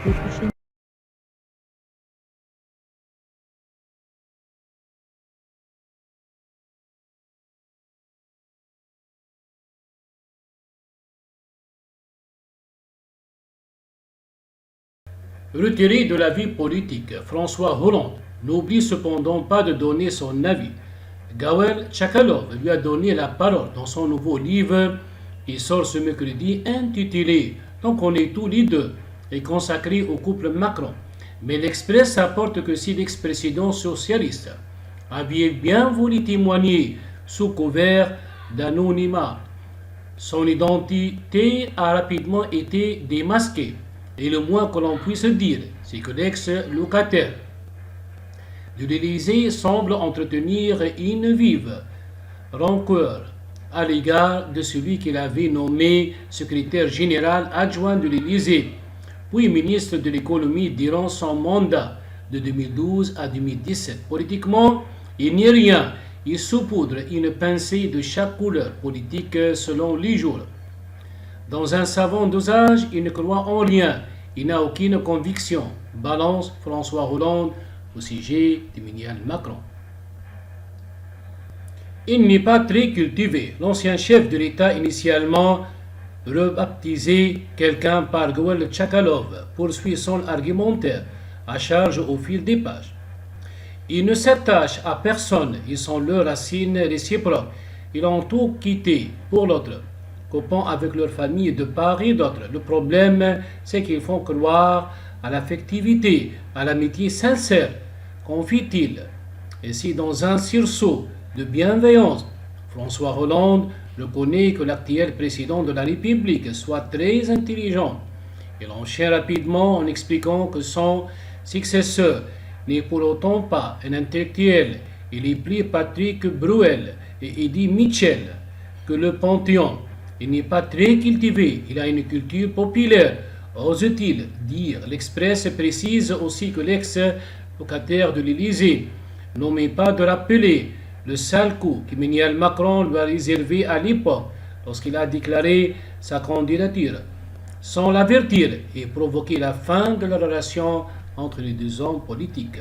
notre Retiré de la vie politique, François Hollande n'oublie cependant pas de donner son avis. Gawel Chakalov lui a donné la parole dans son nouveau livre qui sort ce mercredi intitulé Donc on est tous les deux et consacré au couple Macron. Mais l'Express apporte que si l'ex-président socialiste avait bien voulu témoigner sous couvert d'anonymat, son identité a rapidement été démasquée. Et le moins que l'on puisse dire, c'est que l'ex-locataire de l'Élysée semble entretenir une vive rancœur à l'égard de celui qu'il avait nommé secrétaire général adjoint de l'Élysée, puis ministre de l'économie durant son mandat de 2012 à 2017. Politiquement, il n'y a rien. Il saupoudre une pincée de chaque couleur politique selon les jours. Dans un savant dosage, il ne croit en rien. Il n'a aucune conviction. Balance François Hollande au sujet d'Emmanuel Macron. Il n'est pas très cultivé. L'ancien chef de l'État, initialement rebaptisé quelqu'un par Gawel Chakalov, poursuit son argumentaire à charge au fil des pages. Ils ne s'attachent à personne, ils sont leurs racines réciproques. Ils ont tout quitté pour l'autre, coupant avec leur famille de part et d'autre. Le problème, c'est qu'ils font croire à l'affectivité, à l'amitié sincère, confie-t-il. Et si dans un sursaut de bienveillance, François Hollande reconnaît que l'actuel président de la République soit très intelligent, il enchaîne rapidement en expliquant que son successeur n'est pour autant pas un intellectuel. Il est plus Patrick Bruel et Eddie Mitchell que le Panthéon. Il n'est pas très cultivé, il a une culture populaire, ose-t-il dire. L'Express précise aussi que l'ex-locataire de l'Élysée n'omet pas de rappeler le sale coup qu'Emmanuel Macron lui a réservé à l'époque lorsqu'il a déclaré sa candidature, sans l'avertir et provoquer la fin de la relation entre les deux hommes politiques.